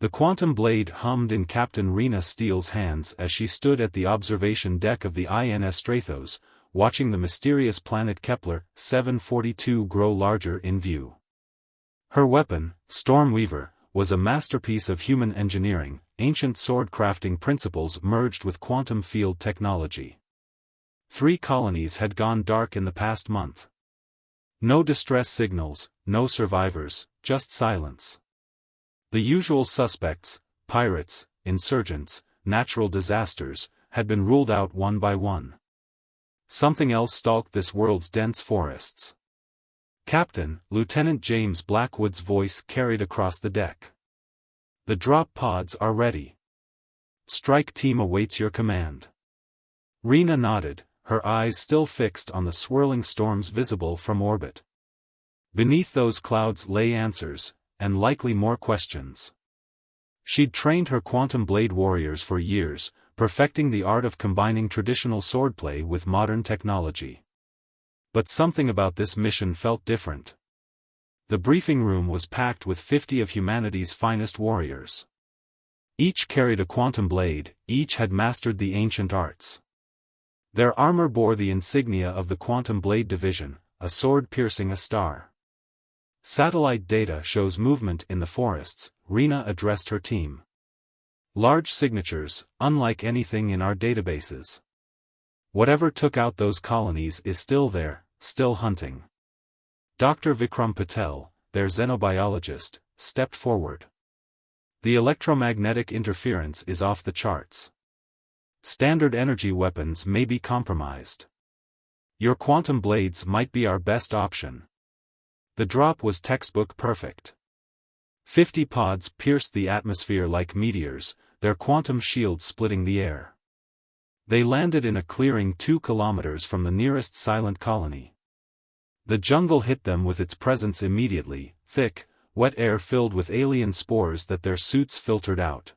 The quantum blade hummed in Captain Rena Steele's hands as she stood at the observation deck of the INS Strathos, watching the mysterious planet Kepler 742 grow larger in view. Her weapon, Stormweaver, was a masterpiece of human engineering, ancient sword-crafting principles merged with quantum field technology. 3 colonies had gone dark in the past month. No distress signals, no survivors, just silence. The usual suspects, pirates, insurgents, natural disasters, had been ruled out one by one. Something else stalked this world's dense forests. "Captain," Lieutenant James Blackwood's voice carried across the deck. "The drop pods are ready. Strike team awaits your command." Rena nodded, her eyes still fixed on the swirling storms visible from orbit. Beneath those clouds lay answers, and likely more questions. She'd trained her quantum blade warriors for years, perfecting the art of combining traditional swordplay with modern technology. But something about this mission felt different. The briefing room was packed with 50 of humanity's finest warriors. Each carried a quantum blade, each had mastered the ancient arts. Their armor bore the insignia of the Quantum Blade Division, a sword piercing a star. "Satellite data shows movement in the forests," Rena addressed her team. "Large signatures, unlike anything in our databases. Whatever took out those colonies is still there, still hunting." Dr. Vikram Patel, their xenobiologist, stepped forward. "The electromagnetic interference is off the charts. Standard energy weapons may be compromised. Your quantum blades might be our best option." The drop was textbook perfect. 50 pods pierced the atmosphere like meteors, their quantum shields splitting the air. They landed in a clearing 2 kilometers from the nearest silent colony. The jungle hit them with its presence immediately, thick, wet air filled with alien spores that their suits filtered out.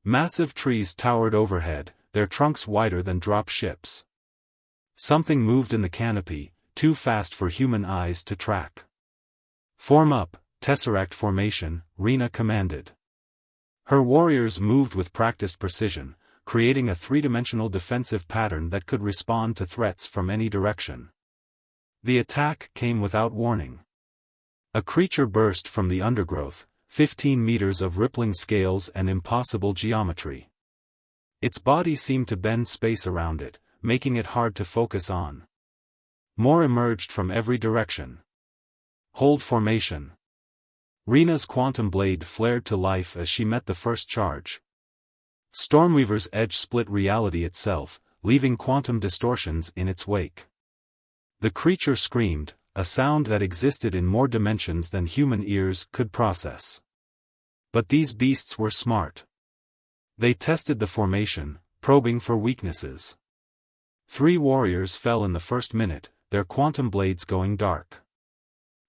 Massive trees towered overhead, their trunks wider than drop ships. Something moved in the canopy, too fast for human eyes to track. "Form up, Tesseract formation," Rena commanded. Her warriors moved with practiced precision, creating a 3-dimensional defensive pattern that could respond to threats from any direction. The attack came without warning. A creature burst from the undergrowth, 15 meters of rippling scales and impossible geometry. Its body seemed to bend space around it, making it hard to focus on. More emerged from every direction. "Hold formation." Rena's quantum blade flared to life as she met the first charge. Stormweaver's edge split reality itself, leaving quantum distortions in its wake. The creature screamed, a sound that existed in more dimensions than human ears could process. But these beasts were smart. They tested the formation, probing for weaknesses. 3 warriors fell in the first minute, their quantum blades going dark.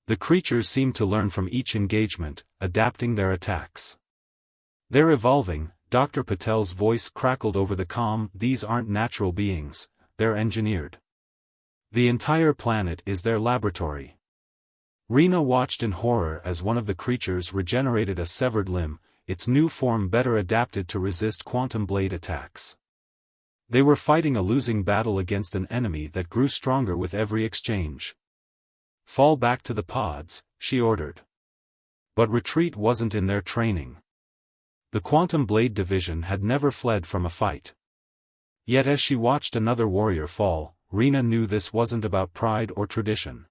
The creatures seemed to learn from each engagement, adapting their attacks. "They're evolving," Dr. Patel's voice crackled over the comm. "These aren't natural beings, they're engineered. The entire planet is their laboratory." Rena watched in horror as one of the creatures regenerated a severed limb, its new form better adapted to resist quantum blade attacks. They were fighting a losing battle against an enemy that grew stronger with every exchange. "Fall back to the pods," she ordered. But retreat wasn't in their training. The Quantum Blade Division had never fled from a fight. Yet as she watched another warrior fall, Rena knew this wasn't about pride or tradition.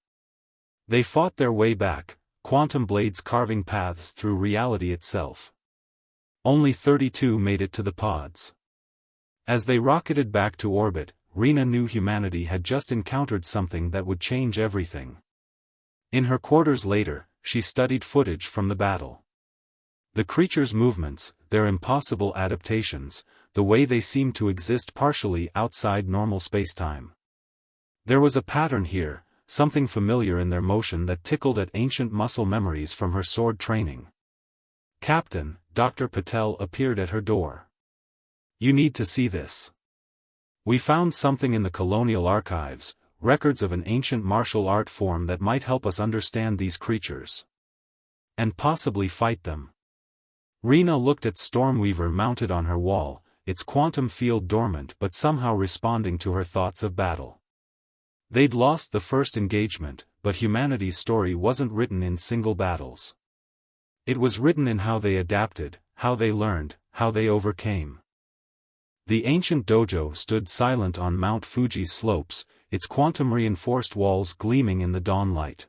They fought their way back, quantum blades carving paths through reality itself. Only 32 made it to the pods. As they rocketed back to orbit, Rena knew humanity had just encountered something that would change everything. In her quarters later, she studied footage from the battle. The creatures' movements, their impossible adaptations, the way they seemed to exist partially outside normal spacetime. There was a pattern here, something familiar in their motion that tickled at ancient muscle memories from her sword training. "Captain," Dr. Patel appeared at her door. "You need to see this. We found something in the colonial archives, records of an ancient martial art form that might help us understand these creatures. And possibly fight them." Rena looked at Stormweaver mounted on her wall, its quantum field dormant but somehow responding to her thoughts of battle. They'd lost the first engagement, but humanity's story wasn't written in single battles. It was written in how they adapted, how they learned, how they overcame. The ancient dojo stood silent on Mount Fuji's slopes, its quantum-reinforced walls gleaming in the dawn light.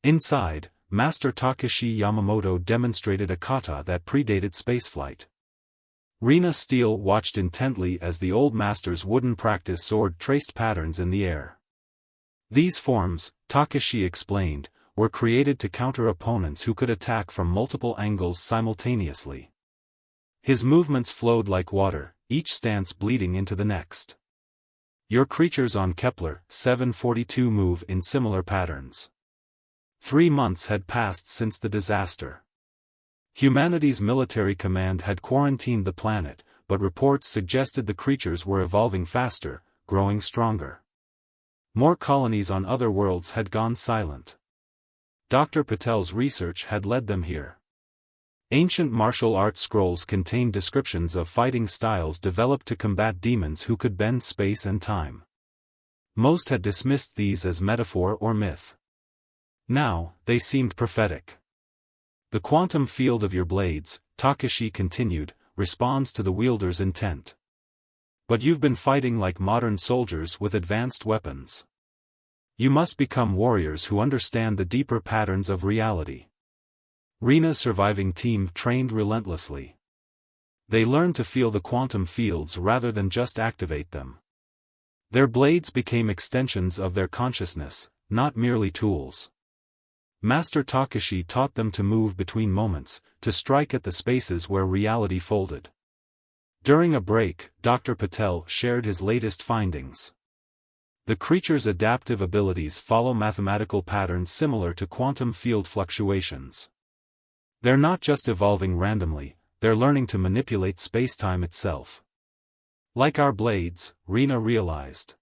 Inside, Master Takeshi Yamamoto demonstrated a kata that predated spaceflight. Rena Steele watched intently as the old master's wooden practice sword traced patterns in the air. These forms, Takeshi explained, were created to counter opponents who could attack from multiple angles simultaneously. His movements flowed like water, each stance bleeding into the next. Your creatures on Kepler 742 move in similar patterns. 3 months had passed since the disaster. Humanity's military command had quarantined the planet, but reports suggested the creatures were evolving faster, growing stronger. More colonies on other worlds had gone silent. Dr. Patel's research had led them here. Ancient martial arts scrolls contained descriptions of fighting styles developed to combat demons who could bend space and time. Most had dismissed these as metaphor or myth. Now, they seemed prophetic. The quantum field of your blades, Takeshi continued, responds to the wielder's intent. But you've been fighting like modern soldiers with advanced weapons. You must become warriors who understand the deeper patterns of reality. Rena's surviving team trained relentlessly. They learned to feel the quantum fields rather than just activate them. Their blades became extensions of their consciousness, not merely tools. Master Takeshi taught them to move between moments, to strike at the spaces where reality folded. During a break, Dr. Patel shared his latest findings. The creature's adaptive abilities follow mathematical patterns similar to quantum field fluctuations. They're not just evolving randomly, they're learning to manipulate spacetime itself. Like our blades, Rena realized.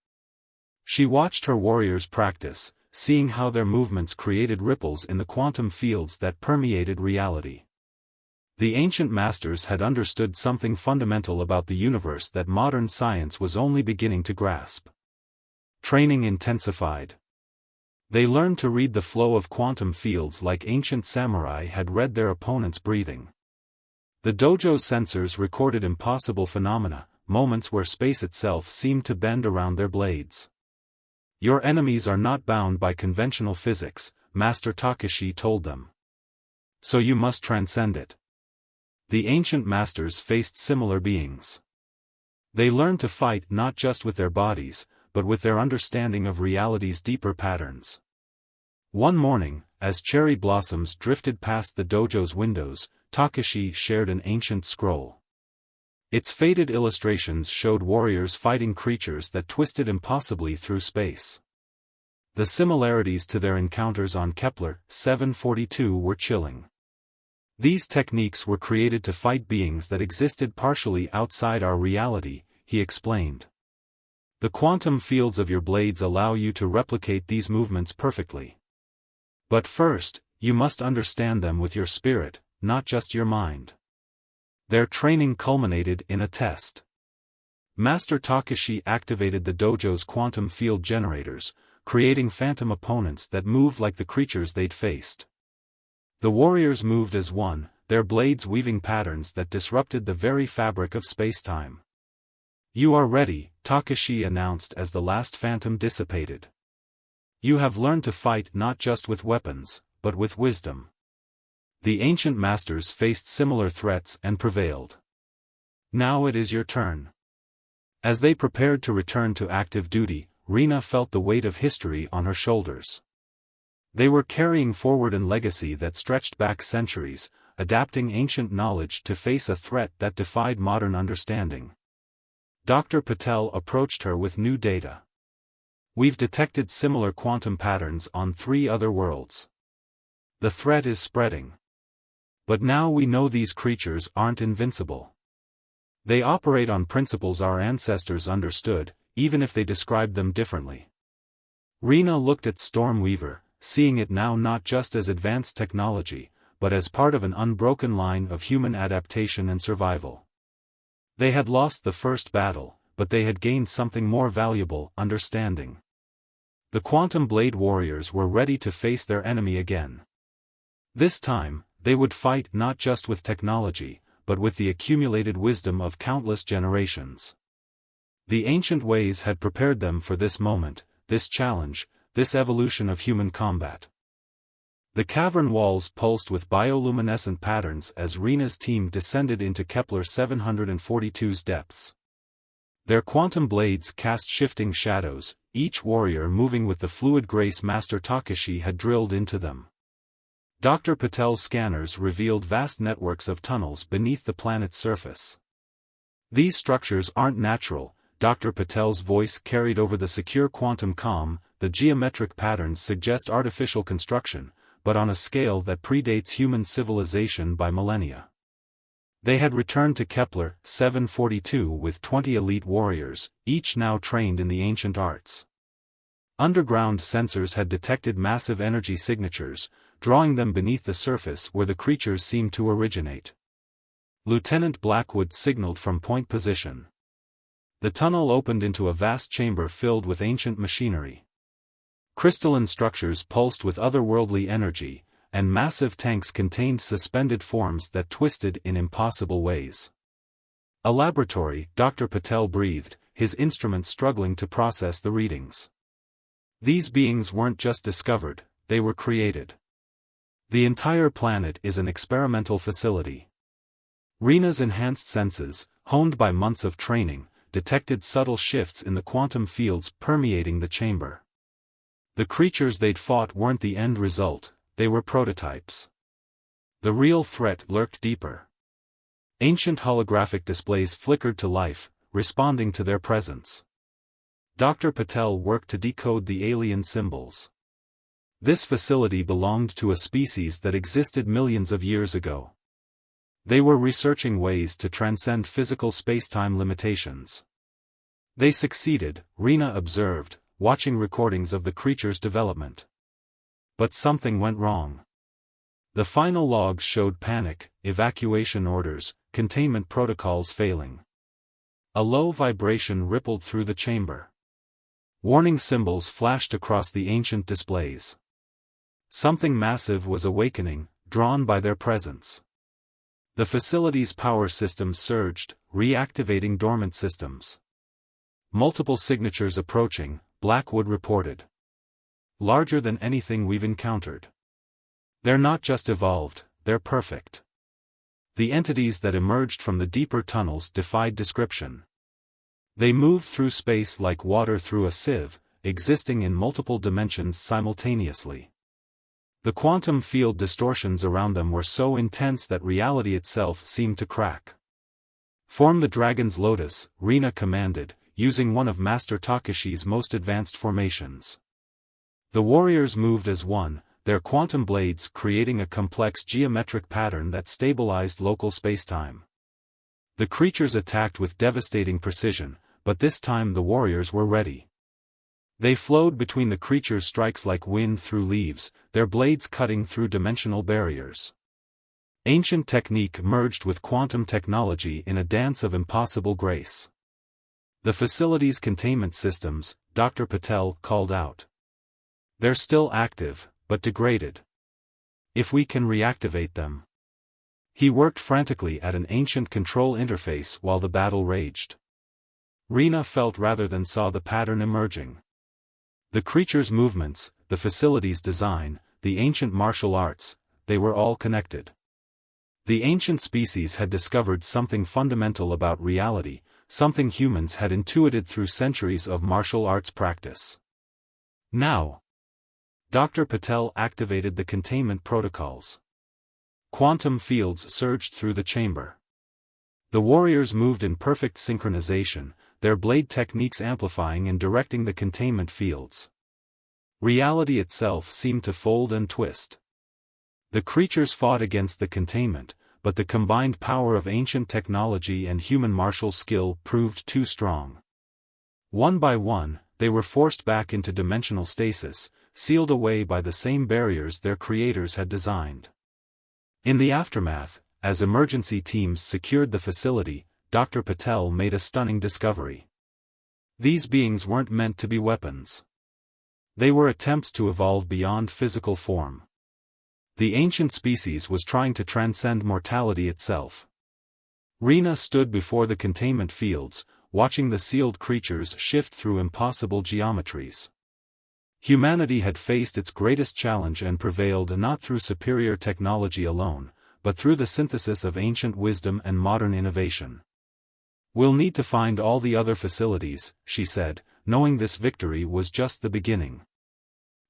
She watched her warriors practice, seeing how their movements created ripples in the quantum fields that permeated reality. The ancient masters had understood something fundamental about the universe that modern science was only beginning to grasp. Training intensified. They learned to read the flow of quantum fields like ancient samurai had read their opponent's breathing. The dojo's sensors recorded impossible phenomena, moments where space itself seemed to bend around their blades. Your enemies are not bound by conventional physics, Master Takeshi told them. So you must transcend it. The ancient masters faced similar beings. They learned to fight not just with their bodies, but with their understanding of reality's deeper patterns. One morning, as cherry blossoms drifted past the dojo's windows, Takeshi shared an ancient scroll. Its faded illustrations showed warriors fighting creatures that twisted impossibly through space. The similarities to their encounters on Kepler 742 were chilling. These techniques were created to fight beings that existed partially outside our reality, he explained. The quantum fields of your blades allow you to replicate these movements perfectly. But first, you must understand them with your spirit, not just your mind. Their training culminated in a test. Master Takeshi activated the dojo's quantum field generators, creating phantom opponents that moved like the creatures they'd faced. The warriors moved as one, their blades weaving patterns that disrupted the very fabric of spacetime. You are ready, Takeshi announced as the last phantom dissipated. You have learned to fight not just with weapons, but with wisdom. The ancient masters faced similar threats and prevailed. Now it is your turn. As they prepared to return to active duty, Rena felt the weight of history on her shoulders. They were carrying forward a legacy that stretched back centuries, adapting ancient knowledge to face a threat that defied modern understanding. Dr. Patel approached her with new data. We've detected similar quantum patterns on 3 other worlds. The threat is spreading. But now we know these creatures aren't invincible. They operate on principles our ancestors understood, even if they described them differently. Rena looked at Stormweaver, seeing it now not just as advanced technology, but as part of an unbroken line of human adaptation and survival. They had lost the first battle, but they had gained something more valuable: understanding. The Quantum Blade warriors were ready to face their enemy again. This time, they would fight not just with technology, but with the accumulated wisdom of countless generations. The ancient ways had prepared them for this moment, this challenge, this evolution of human combat. The cavern walls pulsed with bioluminescent patterns as Rena's team descended into Kepler 742's depths. Their quantum blades cast shifting shadows, each warrior moving with the fluid grace Master Takashi had drilled into them. Dr. Patel's scanners revealed vast networks of tunnels beneath the planet's surface. These structures aren't natural, Dr. Patel's voice carried over the secure quantum calm. The geometric patterns suggest artificial construction, but on a scale that predates human civilization by millennia. They had returned to Kepler 742 with 20 elite warriors, each now trained in the ancient arts. Underground sensors had detected massive energy signatures, drawing them beneath the surface where the creatures seemed to originate. Lieutenant Blackwood signaled from point position. The tunnel opened into a vast chamber filled with ancient machinery. Crystalline structures pulsed with otherworldly energy, and massive tanks contained suspended forms that twisted in impossible ways. A laboratory, Dr. Patel breathed, his instruments struggling to process the readings. These beings weren't just discovered, they were created. The entire planet is an experimental facility. Rena's enhanced senses, honed by months of training, detected subtle shifts in the quantum fields permeating the chamber. The creatures they'd fought weren't the end result, they were prototypes. The real threat lurked deeper. Ancient holographic displays flickered to life, responding to their presence. Dr. Patel worked to decode the alien symbols. This facility belonged to a species that existed millions of years ago. They were researching ways to transcend physical space-time limitations. They succeeded, Rena observed, watching recordings of the creature's development. But something went wrong. The final logs showed panic, evacuation orders, containment protocols failing. A low vibration rippled through the chamber. Warning symbols flashed across the ancient displays. Something massive was awakening, drawn by their presence. The facility's power systems surged, reactivating dormant systems. Multiple signatures approaching, Blackwood reported. Larger than anything we've encountered. They're not just evolved, they're perfect. The entities that emerged from the deeper tunnels defied description. They moved through space like water through a sieve, existing in multiple dimensions simultaneously. The quantum field distortions around them were so intense that reality itself seemed to crack. Form the Dragon's Lotus, Rena commanded, using one of Master Takashi's most advanced formations. The warriors moved as one, their quantum blades creating a complex geometric pattern that stabilized local spacetime. The creatures attacked with devastating precision, but this time the warriors were ready. They flowed between the creatures' strikes like wind through leaves, their blades cutting through dimensional barriers. Ancient technique merged with quantum technology in a dance of impossible grace. The facility's containment systems, Dr. Patel called out. They're still active, but degraded. If we can reactivate them. He worked frantically at an ancient control interface while the battle raged. Rena felt rather than saw the pattern emerging. The creature's movements, the facility's design, the ancient martial arts, they were all connected. The ancient species had discovered something fundamental about reality, something humans had intuited through centuries of martial arts practice. Now, Dr. Patel activated the containment protocols. Quantum fields surged through the chamber. The warriors moved in perfect synchronization, their blade techniques amplifying and directing the containment fields. Reality itself seemed to fold and twist. The creatures fought against the containment, but the combined power of ancient technology and human martial skill proved too strong. One by one, they were forced back into dimensional stasis, sealed away by the same barriers their creators had designed. In the aftermath, as emergency teams secured the facility, Dr. Patel made a stunning discovery. These beings weren't meant to be weapons. They were attempts to evolve beyond physical form. The ancient species was trying to transcend mortality itself. Rena stood before the containment fields, watching the sealed creatures shift through impossible geometries. Humanity had faced its greatest challenge and prevailed not through superior technology alone, but through the synthesis of ancient wisdom and modern innovation. "We'll need to find all the other facilities," she said, knowing this victory was just the beginning.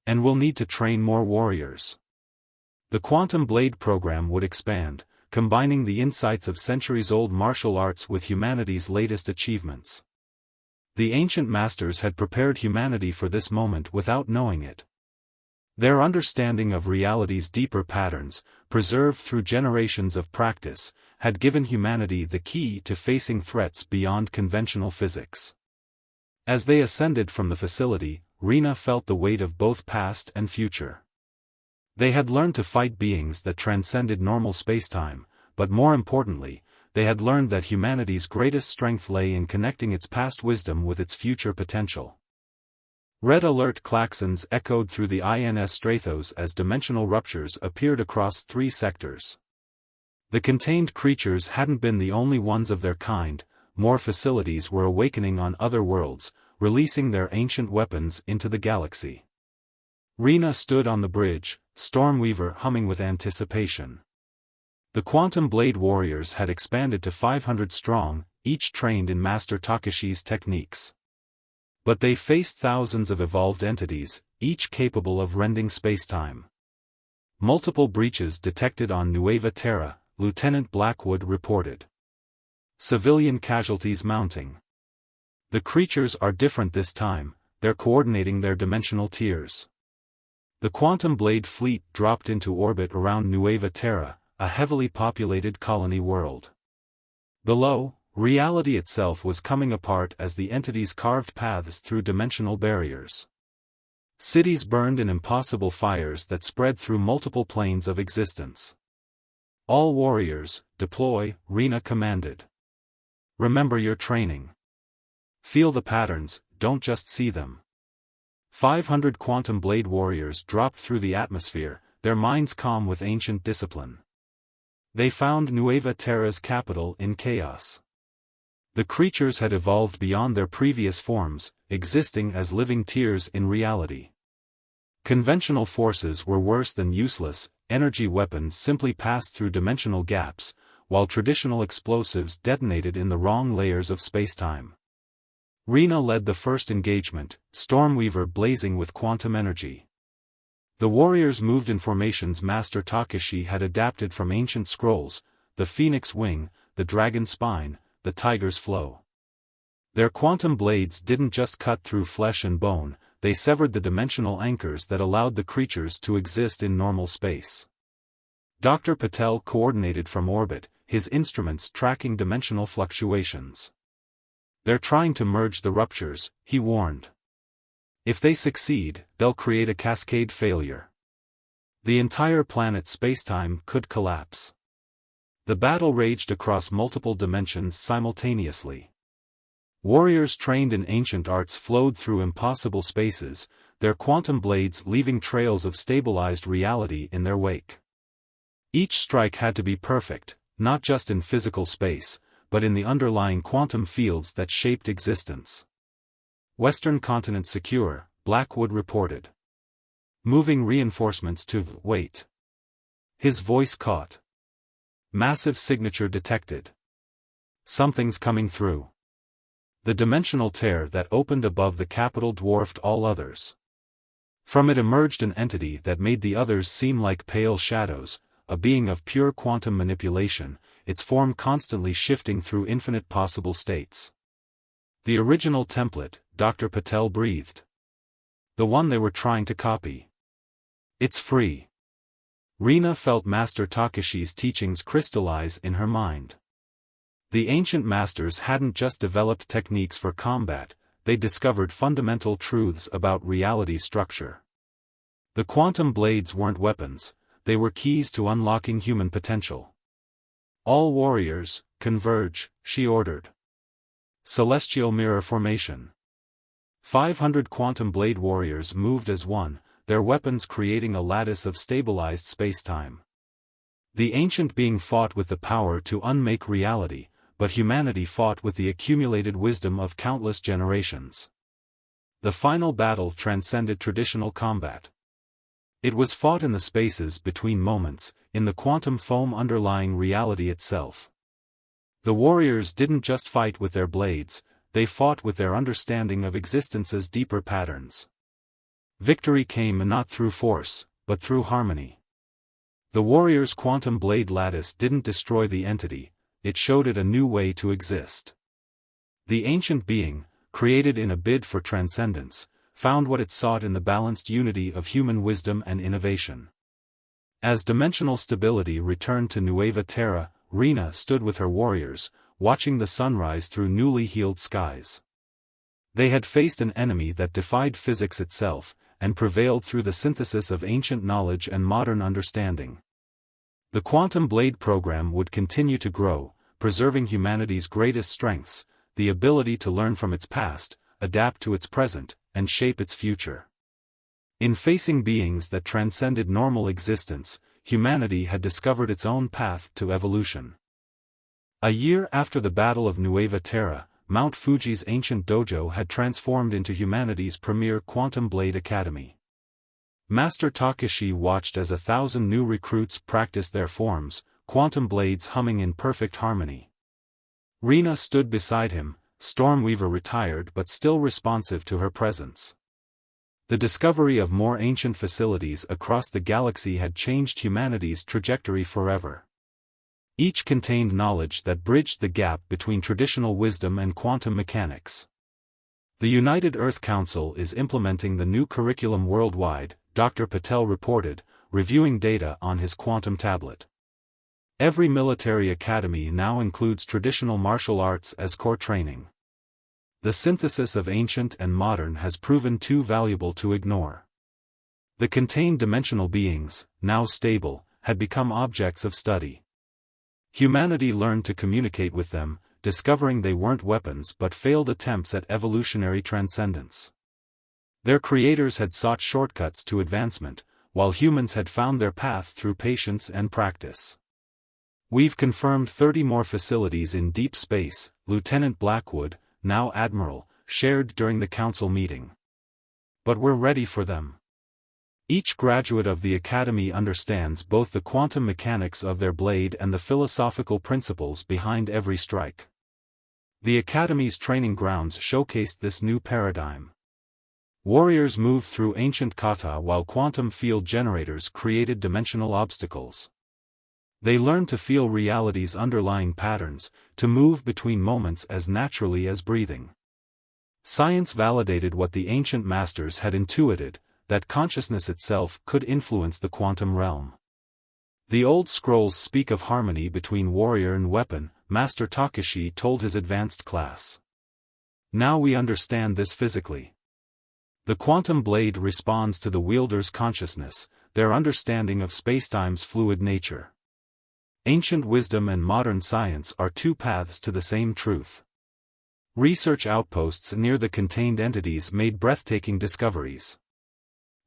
"And we'll need to train more warriors." The Quantum Blade program would expand, combining the insights of centuries-old martial arts with humanity's latest achievements. The ancient masters had prepared humanity for this moment without knowing it. Their understanding of reality's deeper patterns, preserved through generations of practice, had given humanity the key to facing threats beyond conventional physics. As they ascended from the facility, Rena felt the weight of both past and future. They had learned to fight beings that transcended normal spacetime, but more importantly, they had learned that humanity's greatest strength lay in connecting its past wisdom with its future potential. Red alert klaxons echoed through the INS Strathos as dimensional ruptures appeared across 3 sectors. The contained creatures hadn't been the only ones of their kind, more facilities were awakening on other worlds, releasing their ancient weapons into the galaxy. Rena stood on the bridge, Stormweaver humming with anticipation. The Quantum Blade warriors had expanded to 500 strong, each trained in Master Takeshi's techniques. But they faced thousands of evolved entities, each capable of rending spacetime. Multiple breaches detected on Nueva Terra, Lieutenant Blackwood reported. Civilian casualties mounting. The creatures are different this time, they're coordinating their dimensional tiers. The Quantum Blade fleet dropped into orbit around Nueva Terra, a heavily populated colony world. Below, reality itself was coming apart as the entities carved paths through dimensional barriers. Cities burned in impossible fires that spread through multiple planes of existence. "All warriors, deploy," Rena commanded. "Remember your training. Feel the patterns, don't just see them." 500 Quantum Blade warriors dropped through the atmosphere, their minds calm with ancient discipline. They found Nueva Terra's capital in chaos. The creatures had evolved beyond their previous forms, existing as living tiers in reality. Conventional forces were worse than useless, energy weapons simply passed through dimensional gaps, while traditional explosives detonated in the wrong layers of spacetime. Rena led the first engagement, Stormweaver blazing with quantum energy. The warriors moved in formations Master Takeshi had adapted from ancient scrolls, the phoenix wing, the dragon spine, the tiger's flow. Their quantum blades didn't just cut through flesh and bone, they severed the dimensional anchors that allowed the creatures to exist in normal space. Dr. Patel coordinated from orbit, his instruments tracking dimensional fluctuations. "They're trying to merge the ruptures," he warned. "If they succeed, they'll create a cascade failure. The entire planet's spacetime could collapse." The battle raged across multiple dimensions simultaneously. Warriors trained in ancient arts flowed through impossible spaces, their quantum blades leaving trails of stabilized reality in their wake. Each strike had to be perfect, not just in physical space, but in the underlying quantum fields that shaped existence. "Western continent secure," Blackwood reported. "Moving reinforcements to wait." His voice caught. "Massive signature detected. Something's coming through." The dimensional tear that opened above the capital dwarfed all others. From it emerged an entity that made the others seem like pale shadows, a being of pure quantum manipulation, its form constantly shifting through infinite possible states. "The original template," Dr. Patel breathed. "The one they were trying to copy. It's free." Rena felt Master Takeshi's teachings crystallize in her mind. The ancient masters hadn't just developed techniques for combat, they discovered fundamental truths about reality structure. The quantum blades weren't weapons, they were keys to unlocking human potential. "All warriors, converge," she ordered. Celestial mirror formation. 500 quantum blade warriors moved as one, their weapons creating a lattice of stabilized spacetime. The ancient being fought with the power to unmake reality, but humanity fought with the accumulated wisdom of countless generations. The final battle transcended traditional combat. It was fought in the spaces between moments, in the quantum foam underlying reality itself. The warriors didn't just fight with their blades, they fought with their understanding of existence's deeper patterns. Victory came not through force, but through harmony. The warrior's quantum blade lattice didn't destroy the entity, it showed it a new way to exist. The ancient being, created in a bid for transcendence, found what it sought in the balanced unity of human wisdom and innovation. As dimensional stability returned to Nueva Terra, Rena stood with her warriors, watching the sunrise through newly healed skies. They had faced an enemy that defied physics itself, and prevailed through the synthesis of ancient knowledge and modern understanding. The Quantum Blade program would continue to grow, preserving humanity's greatest strengths, the ability to learn from its past, adapt to its present, and shape its future. In facing beings that transcended normal existence, humanity had discovered its own path to evolution. A year after the Battle of Nueva Terra, Mount Fuji's ancient dojo had transformed into humanity's premier Quantum Blade Academy. Master Takeshi watched as 1,000 new recruits practiced their forms, quantum blades humming in perfect harmony. Rena stood beside him, Stormweaver retired but still responsive to her presence. The discovery of more ancient facilities across the galaxy had changed humanity's trajectory forever. Each contained knowledge that bridged the gap between traditional wisdom and quantum mechanics. The United Earth Council is implementing the new curriculum worldwide, Dr. Patel reported, reviewing data on his quantum tablet. Every military academy now includes traditional martial arts as core training. The synthesis of ancient and modern has proven too valuable to ignore. The contained dimensional beings, now stable, had become objects of study. Humanity learned to communicate with them, discovering they weren't weapons but failed attempts at evolutionary transcendence. Their creators had sought shortcuts to advancement, while humans had found their path through patience and practice. "We've confirmed 30 more facilities in deep space," Lieutenant Blackwood, now Admiral, shared during the council meeting. "But we're ready for them." Each graduate of the Academy understands both the quantum mechanics of their blade and the philosophical principles behind every strike. The Academy's training grounds showcased this new paradigm. Warriors moved through ancient kata while quantum field generators created dimensional obstacles. They learned to feel reality's underlying patterns, to move between moments as naturally as breathing. Science validated what the ancient masters had intuited, that consciousness itself could influence the quantum realm. The old scrolls speak of harmony between warrior and weapon, Master Takeshi told his advanced class. Now we understand this physically. The quantum blade responds to the wielder's consciousness, their understanding of spacetime's fluid nature. Ancient wisdom and modern science are two paths to the same truth. Research outposts near the contained entities made breathtaking discoveries.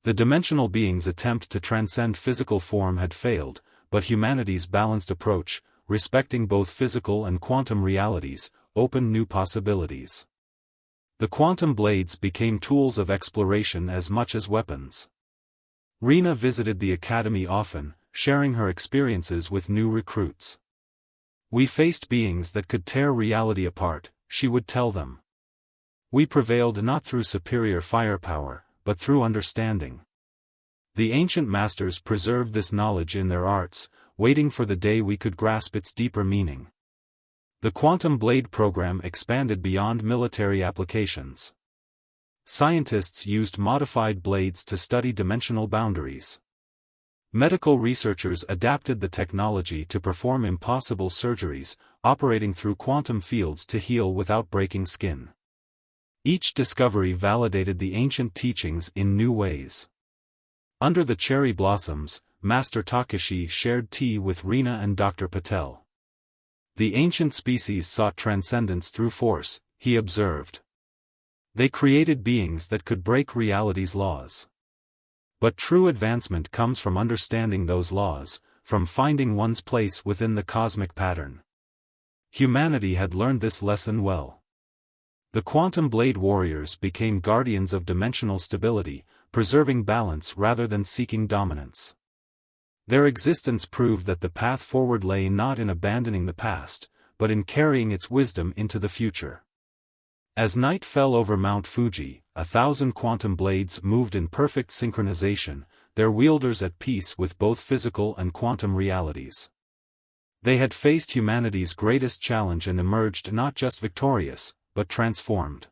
The dimensional being's attempt to transcend physical form had failed, but humanity's balanced approach, respecting both physical and quantum realities, opened new possibilities. The quantum blades became tools of exploration as much as weapons. Rena visited the academy often, sharing her experiences with new recruits. "We faced beings that could tear reality apart," she would tell them. "We prevailed not through superior firepower, but through understanding." The ancient masters preserved this knowledge in their arts, waiting for the day we could grasp its deeper meaning. The Quantum Blade program expanded beyond military applications. Scientists used modified blades to study dimensional boundaries. Medical researchers adapted the technology to perform impossible surgeries, operating through quantum fields to heal without breaking skin. Each discovery validated the ancient teachings in new ways. Under the cherry blossoms, Master Takeshi shared tea with Rina and Dr. Patel. The ancient species sought transcendence through force, he observed. They created beings that could break reality's laws. But true advancement comes from understanding those laws, from finding one's place within the cosmic pattern. Humanity had learned this lesson well. The Quantum Blade Warriors became guardians of dimensional stability, preserving balance rather than seeking dominance. Their existence proved that the path forward lay not in abandoning the past, but in carrying its wisdom into the future. As night fell over Mount Fuji, 1,000 quantum blades moved in perfect synchronization, their wielders at peace with both physical and quantum realities. They had faced humanity's greatest challenge and emerged not just victorious, but transformed.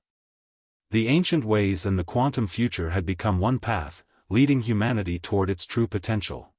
The ancient ways and the quantum future had become one path, leading humanity toward its true potential.